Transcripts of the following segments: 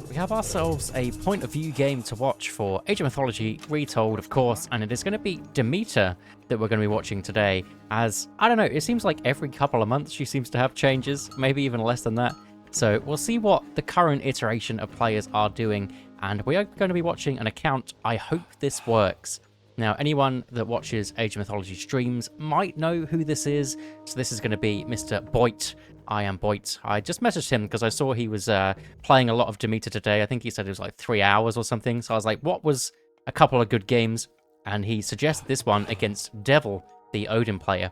we have ourselves a point of view game to watch for Age of Mythology Retold, of course, and it is going to be Demeter that we're going to be watching today. As, I don't know, it seems like every couple of months she seems to have changes, maybe even less than that. So we'll see what the current iteration of players are doing, and we are going to be watching an account. I hope this works. Now, anyone that watches Age of Mythology streams might know who this is. So this is going to be Mr. Boit. I am Boit. I just messaged him because I saw he was playing a lot of Demeter today. I think he said it was like 3 hours or something. So I was like, what was a couple of good games? And he suggested this one against Devil, the Odin player.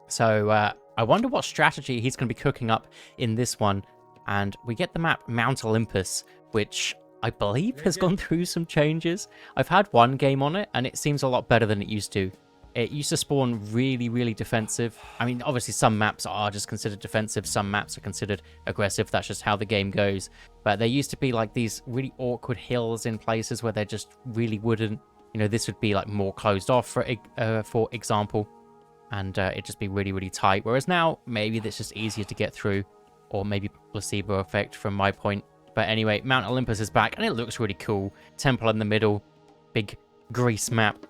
So I wonder what strategy he's going to be cooking up in this one. And we get the map Mount Olympus, which I believe has gone through some changes. I've had one game on it, and it seems a lot better than it used to. It used to spawn really, really defensive. I mean, obviously some maps are just considered defensive, some maps are considered aggressive. That's just how the game goes. But there used to be like these really awkward hills in places where they're just really wooden. You know, this would be like more closed off, for example. And it'd just be really, really tight. Whereas now, maybe that's just easier to get through. Or maybe placebo effect from my point. But anyway, Mount Olympus is back, and it looks really cool. Temple in the middle, big Greece map.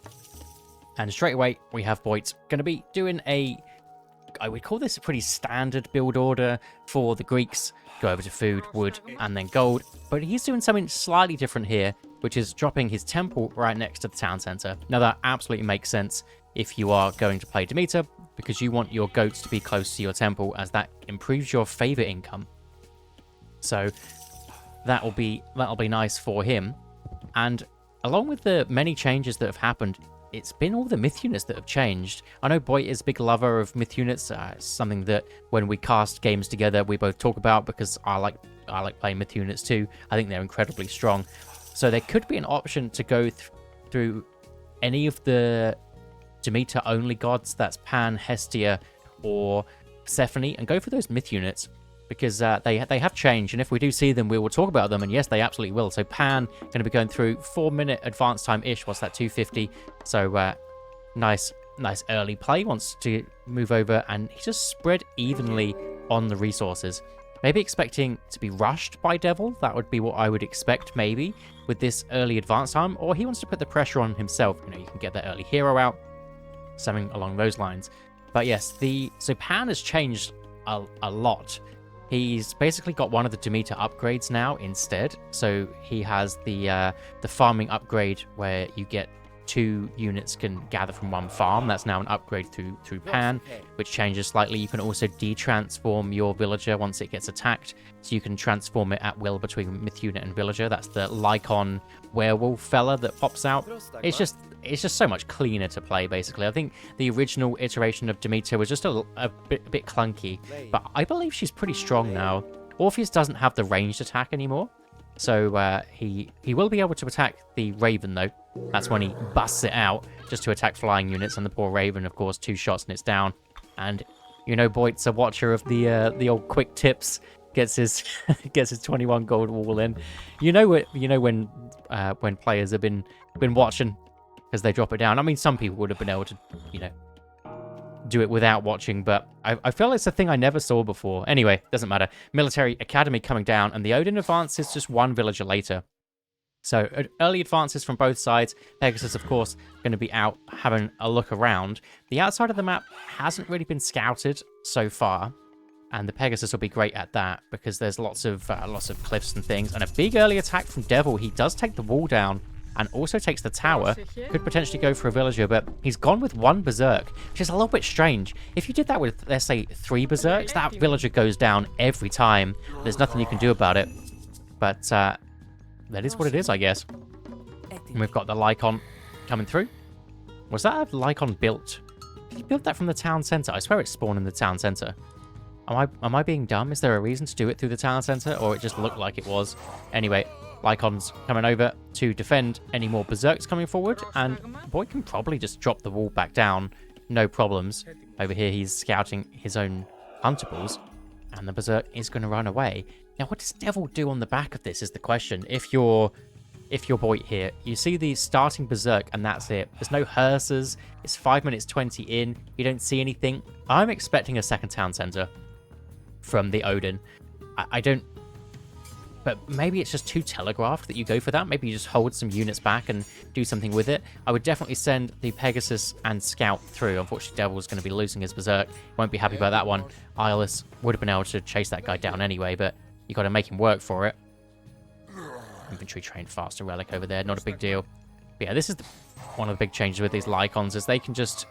And straight away, we have Boit going to be doing I would call this a pretty standard build order for the Greeks. Go over to food, wood, and then gold. But he's doing something slightly different here, which is dropping his temple right next to the town center. Now, that absolutely makes sense if you are going to play Demeter, because you want your goats to be close to your temple, as that improves your favor income. So that'll be nice for him. And along with the many changes that have happened, it's been all the myth units that have changed. I know Boit is a big lover of myth units. It's something that when we cast games together, we both talk about, because I like playing myth units too. I think they're incredibly strong. So there could be an option to go through any of the Demeter only gods. That's Pan, Hestia, or Persephone, and go for those myth units, because they have changed, and if we do see them, we will talk about them, and yes, they absolutely will. So Pan going to be going through 4-minute advance time-ish. What's that, 250? So nice early play. Wants to move over, and he just spread evenly on the resources. Maybe expecting to be rushed by Devil. That would be what I would expect, maybe, with this early advance time. Or he wants to put the pressure on himself. You know, you can get that early hero out, something along those lines. But yes, so Pan has changed a lot. He's basically got one of the Demeter upgrades now instead. So he has the farming upgrade where you get 2 units can gather from one farm. That's now an upgrade through Pan, which changes slightly. You can also de-transform your villager once it gets attacked. So you can transform it at will between myth unit and villager. That's the Lycon werewolf fella that pops out. It's just so much cleaner to play, basically. I think the original iteration of Demeter was just a bit clunky, but I believe she's pretty strong now. Orpheus doesn't have the ranged attack anymore, so he will be able to attack the Raven, though. That's when he busts it out, just to attack flying units, and the poor Raven, of course, 2 shots and it's down. And, you know, Boit's a watcher of the old quick tips, gets his 21 gold wall in. You know when players have been watching, as they drop it down. I mean, some people would have been able to, you know, do it without watching, but I feel it's a thing I never saw before. Anyway, doesn't matter. Military Academy coming down, and the Odin advances just 1 villager later. So early advances from both sides. Pegasus, of course, going to be out having a look around. The outside of the map hasn't really been scouted so far, and the Pegasus will be great at that, because there's lots of cliffs and things. And a big early attack from Devil. He does take the wall down, and also takes the tower. Could potentially go for a villager, but he's gone with 1 berserk, which is a little bit strange. If you did that with, let's say, 3 berserks, that villager goes down every time. There's nothing you can do about it. But that is what it is, I guess. And we've got the Lycon coming through. Was that a Lycon built? Did he build that from the town center? I swear it spawned in the town center. Am I being dumb? Is there a reason to do it through the town center, or it just looked like it was? Anyway, Lycon's coming over to defend any more berserks coming forward, and Boit can probably just drop the wall back down, no problems. Over here, he's scouting his own huntables, and the berserk is going to run away. Now, what does Devil do on the back of this is the question. If you're Boit here, you see the starting berserk, and that's it. There's no hearses. It's 5 minutes 20 in. You don't see anything. I'm expecting a second town center from the Odin. I don't but maybe it's just too telegraphed that you go for that. Maybe you just hold some units back and do something with it. I would definitely send the Pegasus and Scout through. Unfortunately, Devil's going to be losing his Berserk. Won't be happy about that one. Iolus would have been able to chase that guy down anyway, but you got to make him work for it. Infantry trained faster relic over there, not a big deal. But yeah, this is one of the big changes with these Lycons, is they can just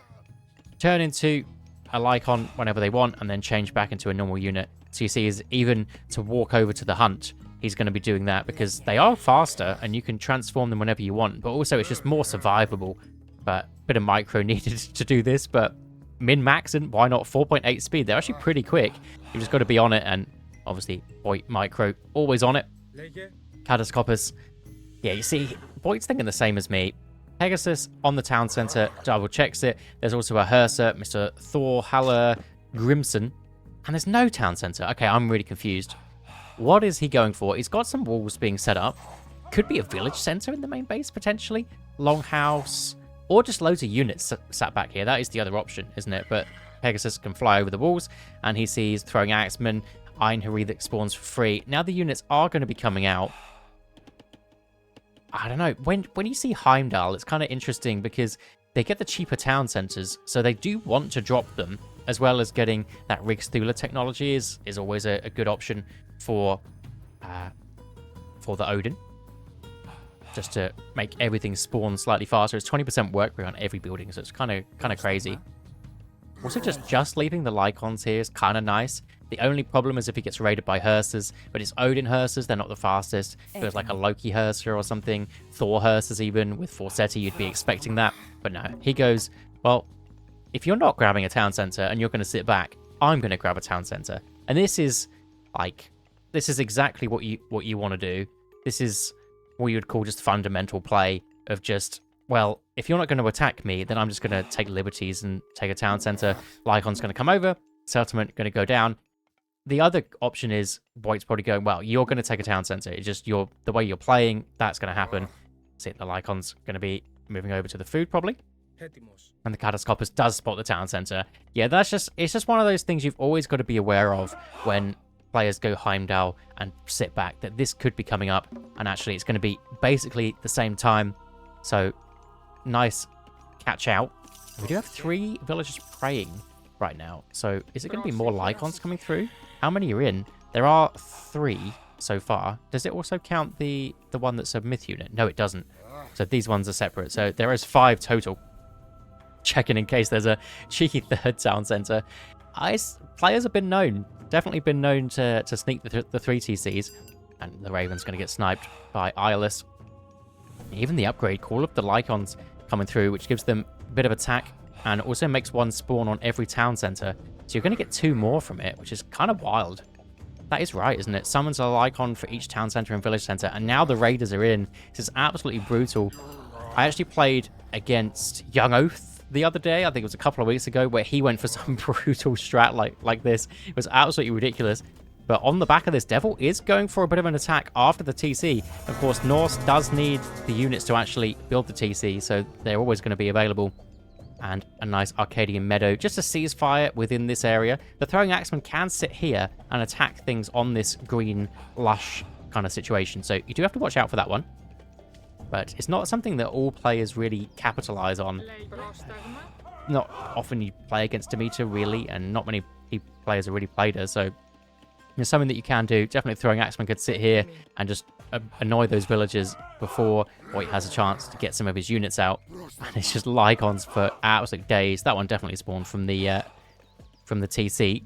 turn into a Lycon whenever they want and then change back into a normal unit. So you see, is even to walk over to the hunt, he's going to be doing that because they are faster and you can transform them whenever you want. But also it's just more survivable. But a bit of micro needed to do this, but min-max and why not 4.8 speed? They're actually pretty quick. You've just got to be on it, and obviously Boit micro always on it. Catacopus. Yeah, you see, Boit's thinking the same as me. Pegasus on the town center, double checks it. There's also a Hersa, Mr. Thor, Haller, Grimson, and there's no town center. Okay, I'm really confused. What is he going for? He's got some walls being set up. Could be a village center in the main base, potentially. Longhouse, or just loads of units sat back here. That is the other option, isn't it? But Pegasus can fly over the walls, and he sees throwing axemen, Iron Herethic spawns for free. Now the units are going to be coming out. I don't know. When you see Heimdall, it's kind of interesting because they get the cheaper town centers, so they do want to drop them, as well as getting that Rigsthula technology is always a good option for the Odin. Just to make everything spawn slightly faster. It's 20% work rate on every building, so it's kind of crazy. Also, just leaving the Lycons here is kind of nice. The only problem is if he gets raided by Hersas, but it's Odin Hersas, they're not the fastest. If it was like a Loki Hersa or something, Thor Hersas even, with Forseti, you'd be expecting that. But no, he goes, well, if you're not grabbing a town center and you're going to sit back, I'm going to grab a town center. And this is exactly what you want to do. This is what you would call just fundamental play of just, well, if you're not going to attack me, then I'm just going to take liberties and take a town center. Lycon's going to come over, settlement going to go down. The other option is Boit's probably going, well, you're going to take a town center. It's just the way you're playing, that's going to happen. See, the Lycon's going to be moving over to the food probably. And the Catacopus does spot the town center. Yeah, it's just one of those things you've always got to be aware of when players go Heimdall and sit back, that this could be coming up, and actually it's going to be basically the same time. So nice catch out. We do have 3 villagers praying right now. So is it going to be more Lycons coming through? How many are in? There are 3 so far. Does it also count the one that's a myth unit? No, it doesn't. So these ones are separate. So there is 5 total. Checking in case there's a cheeky third town center. Players have been known, definitely been known to sneak the 3 TCs. And the Raven's going to get sniped by Iolus. Even the upgrade, all of the Lycons coming through, which gives them a bit of attack and also makes 1 spawn on every town center. So you're going to get 2 more from it, which is kind of wild. That is right, isn't it? Summons a Lycon for each town center and village center, and now the Raiders are in. This is absolutely brutal. I actually played against Young Oath the other day, I think it was a couple of weeks ago, where he went for some brutal strat like this. It was absolutely ridiculous. But on the back of this, Devil is going for a bit of an attack after the TC. Of course, Norse does need the units to actually build the TC, so they're always going to be available. And a nice Arcadian meadow, just a ceasefire within this area. The Throwing Axeman can sit here and attack things on this green, lush kind of situation. So you do have to watch out for that one. But it's not something that all players really capitalize on. Not often you play against Demeter, really, and not many players have really played her, so there's something that you can do. Definitely Throwing Axeman could sit here and just annoy those villagers before Boit has a chance to get some of his units out. And it's just Lycons for absolute days. That one definitely spawned from the TC.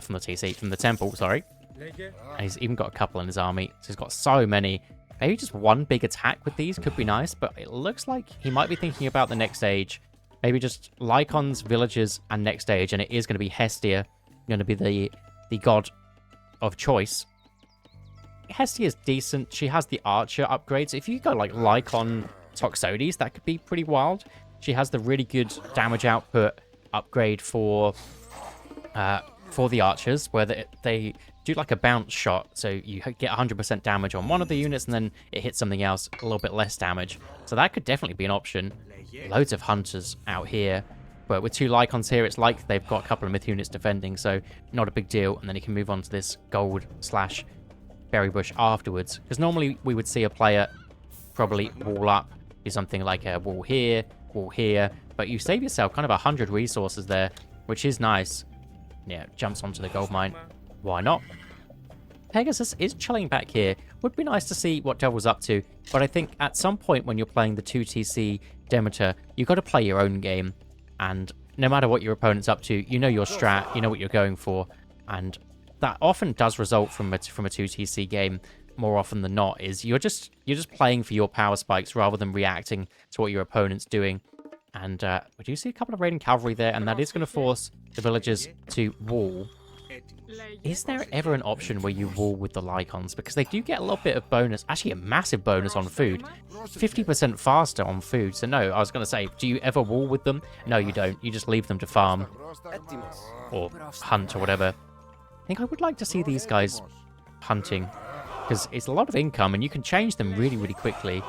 From the temple, sorry. And he's even got a couple in his army. So he's got so many. Maybe just 1 big attack with these could be nice, but it looks like he might be thinking about the next stage. Maybe just Lycons, villagers, and next stage, and it is going to be Hestia, going to be the god of choice. Hestia is decent. She has the archer upgrades. If you go like Lycon Toxotes, that could be pretty wild. She has the really good damage output upgrade for the archers, where they do like a bounce shot, so you get 100% damage on one of the units, and then it hits something else, a little bit less damage. So that could definitely be an option. Loads of hunters out here. But with 2 Lycons here, it's like they've got a couple of myth units defending, so not a big deal. And then he can move on to this gold/bear berry bush afterwards. Because normally we would see a player probably wall up, do something like a wall here, but you save yourself kind of 100 resources there, which is nice. Yeah, jumps onto the gold mine. Why not? Pegasus is chilling back here. Would be nice to see what Devil's up to, but I think at some point when you're playing the 2TC Demeter, you've got to play your own game, and no matter what your opponent's up to, you know your strat, you know what you're going for, and that often does result from a 2TC game more often than not, is you're just playing for your power spikes rather than reacting to what your opponent's doing. And we do see a couple of raiding cavalry there, and that is going to force the villagers to wall. Is there ever an option where you wall with the Lycons? Because they do get a little bit of bonus, actually a massive bonus on food. 50% faster on food. So no, I was going to say, do you ever wall with them? No, you don't. You just leave them to farm or hunt or whatever. I think I would like to see these guys hunting, because it's a lot of income and you can change them really, really quickly.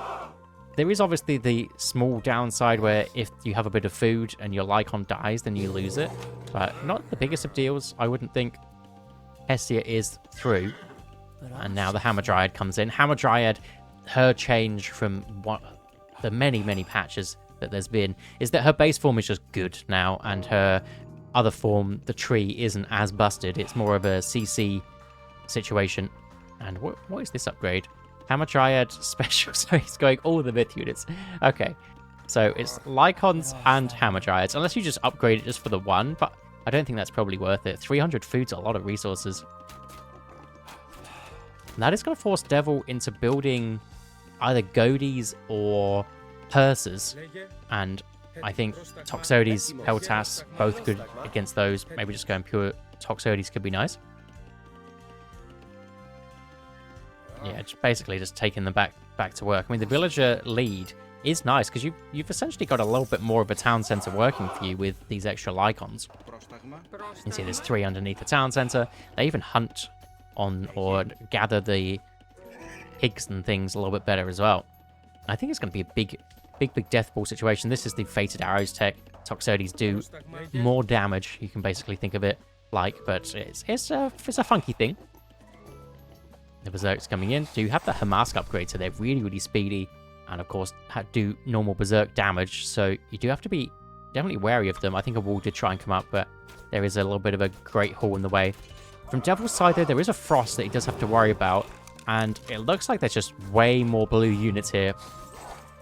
There is obviously the small downside where if you have a bit of food and your Lycon dies, then you lose it. But not the biggest of deals, I wouldn't think. Hestia is through. And now the Hamadryad comes in. Hamadryad, her change from what the many, many patches that there's been, is that her base form is just good now. And her other form, the tree, isn't as busted. It's more of a CC situation. And what is this upgrade? Hamadryad special, so he's going all the myth units. Okay, so it's Lycons and Hamadryads, unless you just upgrade it just for the one, but I don't think that's probably worth it. 300 food's a lot of resources. And that is going to force Devil into building either Goaties or Hearses, and I think Toxotes, Peltas, both good against those. Maybe just going pure Toxotes could be nice. Yeah, basically just taking them back to work. I mean, the villager lead is nice because you've essentially got a little bit more of a town center working for you with these extra Lycons. You can see there's 3 underneath the town center. They even hunt on or gather the pigs and things a little bit better as well. I think it's going to be a big death ball situation. This is the Fated Arrows tech. Toxotes do more damage, you can basically think of it like, but it's a funky thing. The Berserks coming in. Do have the Hamask upgrade, so they're really, really speedy. And of course, do normal Berserk damage. So you do have to be definitely wary of them. I think a wall did try and come up, but there is a little bit of a Great Hall in the way. From Devil's side, though, there is a Frost that he does have to worry about. And it looks like there's just way more blue units here.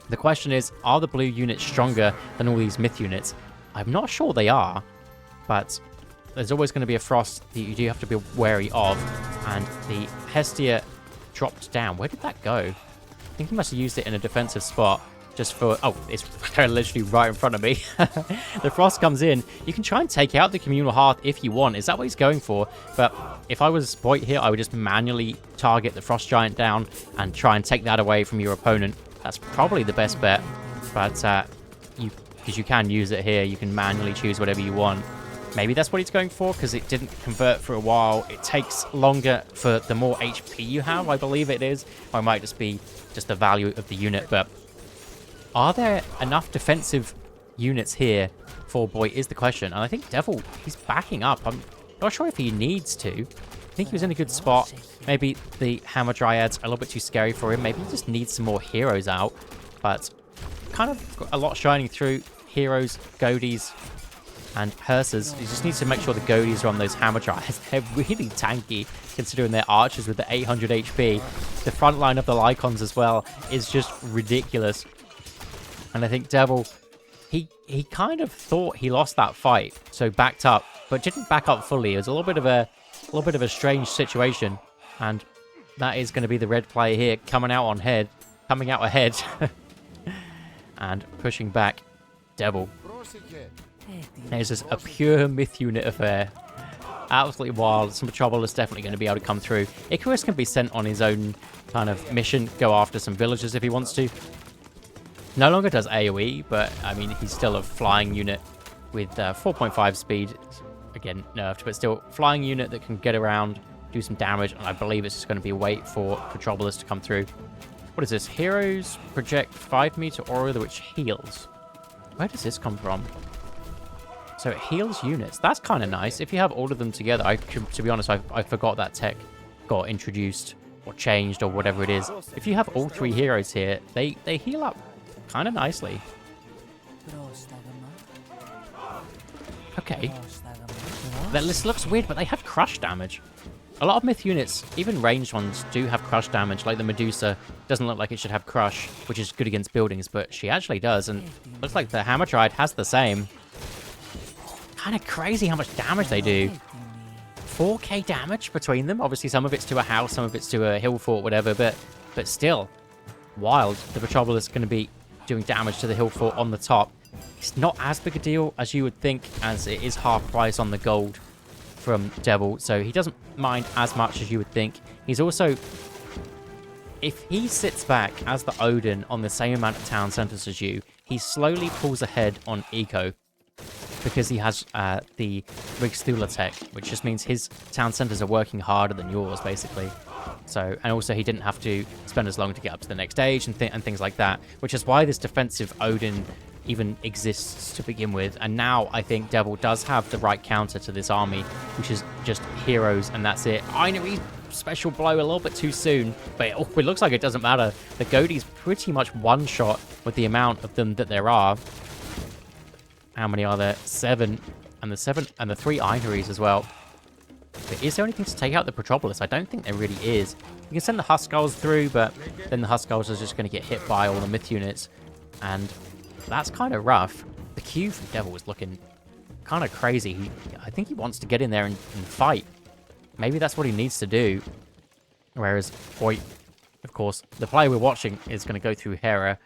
The question is, are the blue units stronger than all these myth units? I'm not sure they are, but there's always going to be a Frost that you do have to be wary of. And the Hestia dropped down. Where did that go? I think he must have used it in a defensive spot just for... Oh, it's literally right in front of me. The Frost comes in. You can try and take out the Communal Hearth if you want. Is that what he's going for? But if I was Boit here, I would just manually target the Frost Giant down and try and take that away from your opponent. That's probably the best bet. But because you can use it here, you can manually choose whatever you want. Maybe that's what he's going for, because it didn't convert for a while. It takes longer for the more HP you have, I believe it is. Or it might just be just the value of the unit. But are there enough defensive units here for Boit is the question. And I think Devil, he's backing up. I'm not sure if he needs to. I think he was in a good spot. Maybe the Hamadryads are a little bit too scary for him. Maybe he just needs some more heroes out. But kind of got a lot shining through. Heroes, Goaties, and Hearses. You just need to make sure the Goaties are on those Hamadryads. They're really tanky, considering they're archers with the 800 HP. The front line of the Lycons as well is just ridiculous. And I think Devil, he kind of thought he lost that fight, so backed up, but didn't back up fully. It was a little bit of a strange situation, and that is going to be the red player here coming out ahead, and pushing back Devil. There's just a pure myth unit affair. Absolutely wild. Some trouble is definitely going to be able to come through. Icarus can be sent on his own kind of mission, go after some villagers if he wants to. No longer does AoE, but I mean, he's still a flying unit with 4.5 speed. Again, nerfed, but still flying unit that can get around, do some damage, and I believe it's just going to be a wait for Troublers to come through. What is this? Heroes project 5-meter aura which heals. Where does this come from? So it heals units. That's kind of nice. If you have all of them together, to be honest, I forgot that tech got introduced or changed or whatever it is. If you have all 3 heroes here, they heal up kind of nicely. Okay. This looks weird, but they have crush damage. A lot of myth units, even ranged ones, do have crush damage. Like the Medusa doesn't look like it should have crush, which is good against buildings, but she actually does. And looks like the Hamadryad has the same. Kind of crazy how much damage they do. 4k damage between them. Obviously, some of it's to a house, some of it's to a hill fort, whatever. But still, wild. The Retold is going to be doing damage to the hill fort on the top. It's not as big a deal as you would think, as it is half price on the gold from Devil, so he doesn't mind as much as you would think. He's also, if he sits back as the Odin on the same amount of town centers as you, he slowly pulls ahead on eco because he has the Rigstula tech, which just means his town centers are working harder than yours, basically. So, and also he didn't have to spend as long to get up to the next stage and things like that, which is why this defensive Odin even exists to begin with. And now I think Devil does have the right counter to this army, which is just heroes, and that's it. Einari special blow a little bit too soon, but it looks like it doesn't matter. The Godie's pretty much one-shot with the amount of them that there are. How many are there? 7. And the 3 Einaries as well. But is there anything to take out the Petropolis? I don't think there really is. You can send the Huskarls through, but then the Huskarls are just going to get hit by all the myth units, and that's kind of rough. The Q from Devil is looking kind of crazy. I think he wants to get in there and fight. Maybe that's what he needs to do. Whereas Boit, of course, the player we're watching is going to go through Hera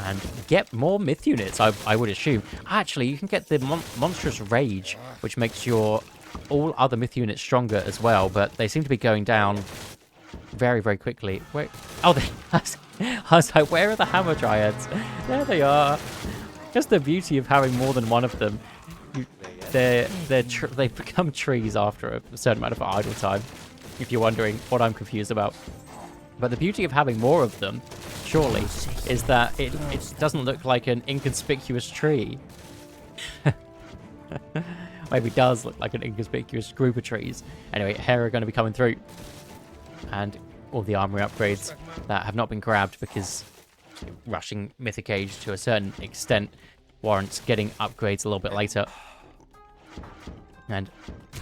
and get more myth units, I would assume. Actually, you can get the Monstrous Rage, which makes your all other myth units stronger as well, but they seem to be going down very, very quickly. Wait, oh, I was like, where are the Hamadryads? There they are. Just the beauty of having more than one of them. They become trees after a certain amount of idle time, if you're wondering what I'm confused about. But the beauty of having more of them, surely, is that it doesn't look like an inconspicuous tree. Maybe it does look like an inconspicuous group of trees. Anyway, Hera are going to be coming through. And all the armory upgrades that have not been grabbed because rushing Mythic Age to a certain extent warrants getting upgrades a little bit later. And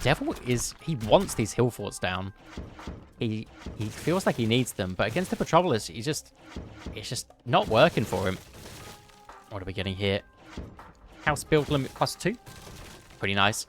Devil he wants these hill forts down. He feels like he needs them, but against the Petropolis, it's just not working for him. What are we getting here? House build limit +2. Pretty nice.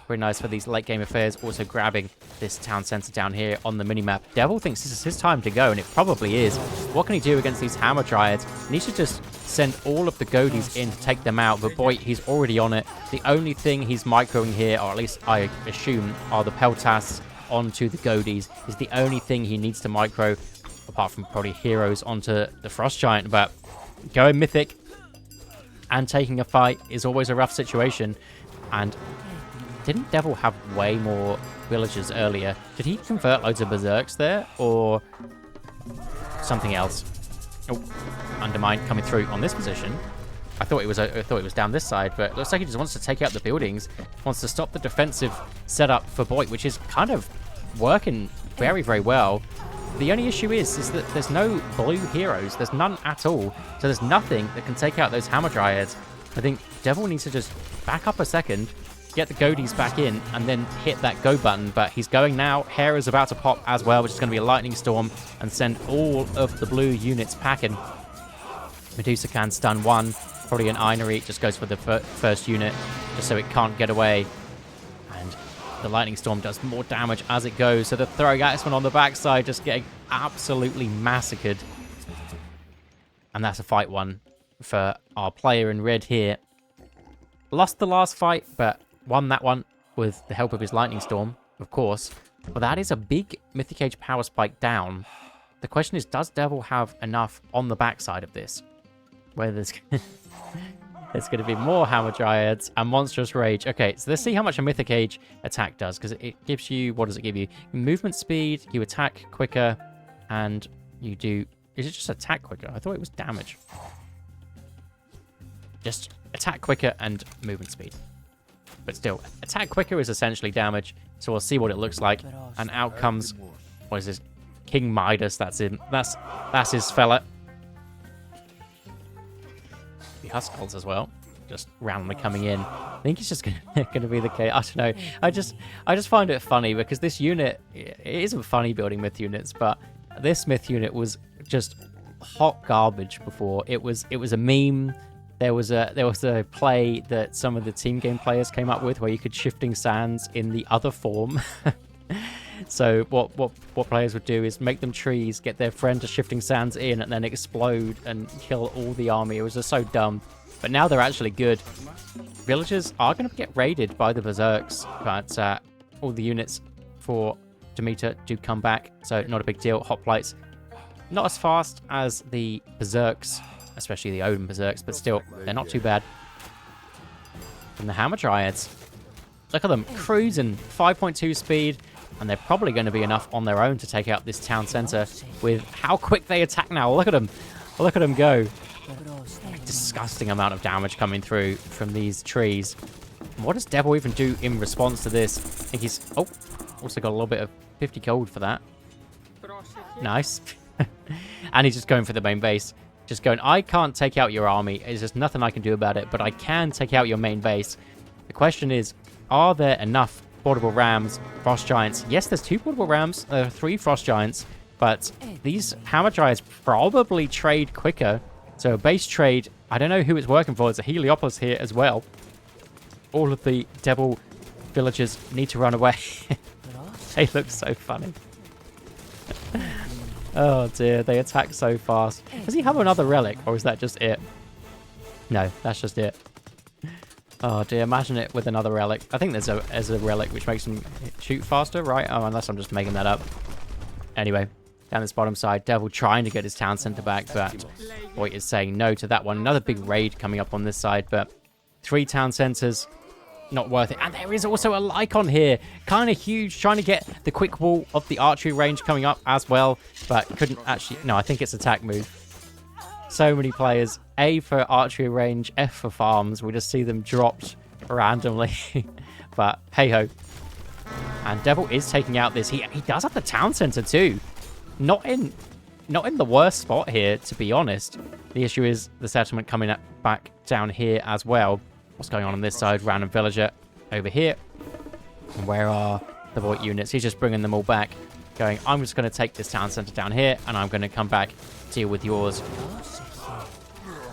Pretty nice for these late game affairs. Also grabbing this town center down here on the minimap. Devil thinks this is his time to go, and it probably is. What can he do against these Hamadryads? He needs to just send all of the Godies in to take them out, but boy, he's already on it. The only thing he's microing here, or at least I assume, are the Peltas onto the Godies. Is the only thing he needs to micro, apart from probably heroes onto the Frost Giant. But going Mythic and taking a fight is always a rough situation. And didn't Devil have way more villagers earlier? Did he convert loads of berserks there, or something else? Oh, Undermine coming through on this position. I thought it was down this side, but it looks like he just wants to take out the buildings, wants to stop the defensive setup for Boit, which is kind of working very, very well. The only issue is that there's no blue heroes. There's none at all. So there's nothing that can take out those Hamadryads. I think Devil needs to just back up a second, get the Godies back in, and then hit that go button. But he's going now. Hera's about to pop as well, which is going to be a lightning storm and send all of the blue units packing. Medusa can stun one. Probably an Einari. Just goes for the first unit, just so it can't get away. And the lightning storm does more damage as it goes. So the Throgaxman on the backside just getting absolutely massacred. And that's a fight one for our player in red here. Lost the last fight, but won that one with the help of his lightning storm, of course. But that is a big Mythic Age power spike down. The question is, does Devil have enough on the backside of this? Where there's going to be more Hamadryads and Monstrous Rage. Okay, so let's see how much a Mythic Age attack does, because it gives you, what does it give you? Movement speed, you attack quicker, and you do... Is it just attack quicker? I thought it was damage. Just attack quicker and movement speed. But still, attack quicker is essentially damage, so we'll see what it looks like. And out comes... What is this? King Midas, that's him. That's his fella. The Huskarls as well, just randomly coming in. I think it's just gonna be the case. I don't know. I just find it funny because this unit, it isn't funny building myth units, but this myth unit was just hot garbage before. It was a meme. There was a play that some of the team game players came up with where you could shifting sands in the other form. So what players would do is make them trees, get their friend to shifting sands in, and then explode and kill all the army. It was just so dumb. But now they're actually good. Villagers are going to get raided by the berserks, but all the units for Demeter do come back, so not a big deal. Hoplites not as fast as the berserks, especially the Odin berserks, but still they're not too bad. And the Hamadryads, look at them cruising 5.2 speed. And they're probably going to be enough on their own to take out this town center with how quick they attack now. Look at them. Look at them go. Disgusting amount of damage coming through from these trees. And what does Devil even do in response to this? I think he's... Oh, also got a little bit of 50 gold for that. Nice. And he's just going for the main base. Just going, I can't take out your army. There's just nothing I can do about it, but I can take out your main base. The question is, are there enough portable rams, frost giants? Yes, there's 2 portable rams, 3 frost giants, but these Hamadryads probably trade quicker. So a base trade, I don't know who it's working for. There's a Heliopolis here as well. All of the devil villagers need to run away. They look so funny. Oh dear, they attack so fast. Does he have another relic, or is that just it? No, that's just it. Oh dear, imagine it with another relic. I think there's a relic which makes them shoot faster, right? Oh, unless I'm just making that up. Anyway, down this bottom side, Devil trying to get his town center back, but Boit is saying no to that one. Another big raid coming up on this side, but 3 town centers, not worth it. And there is also a Lycon here, kind of huge, trying to get the quick wall of the archery range coming up as well, but couldn't actually... No, I think it's attack move. So many players. A for archery range, F for farms. We just see them dropped randomly. But hey ho. And Devil is taking out this. He does have the town center too. Not in the worst spot here, to be honest. The issue is the settlement coming up back down here as well. What's going on this side? Random villager over here. And where are the Boit units? He's just bringing them all back. Going, I'm just going to take this town center down here, and I'm going to come back, deal with yours.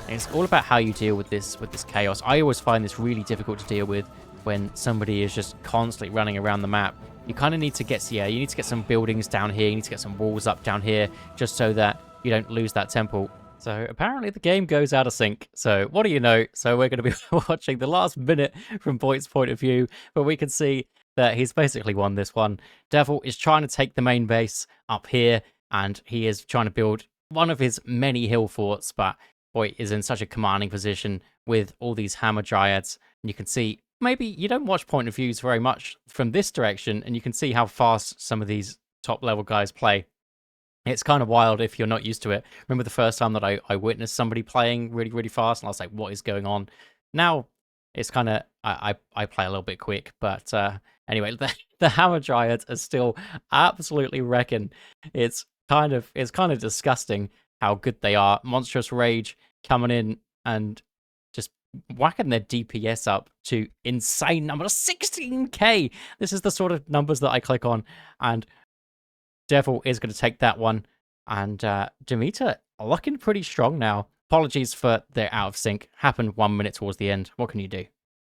It's all about how you deal with this chaos. I always find this really difficult to deal with when somebody is just constantly running around the map. You kind of need to get, you need to get some buildings down here. You need to get some walls up down here, just so that you don't lose that temple. So apparently the game goes out of sync. So what do you know? So we're going to be watching the last minute from Boit's point of view, but we can see that he's basically won this one. Devil is trying to take the main base up here, and he is trying to build one of his many hill forts, but Boit is in such a commanding position with all these Hamadryads. And you can see, maybe you don't watch point of views very much from this direction, and you can see how fast some of these top level guys play. It's kind of wild if you're not used to it. Remember the first time that I witnessed somebody playing really, really fast, and I was like, what is going on? Now, it's kind of, I play a little bit quick, but anyway, the Hamadryads are still absolutely wrecking. It's kind of disgusting how good they are. Monstrous Rage coming in and just whacking their DPS up to insane numbers, 16k. This is the sort of numbers that I click on, and Devil is going to take that one. And Demeter looking pretty strong now. Apologies for their out of sync. Happened 1 minute towards the end. What can you do?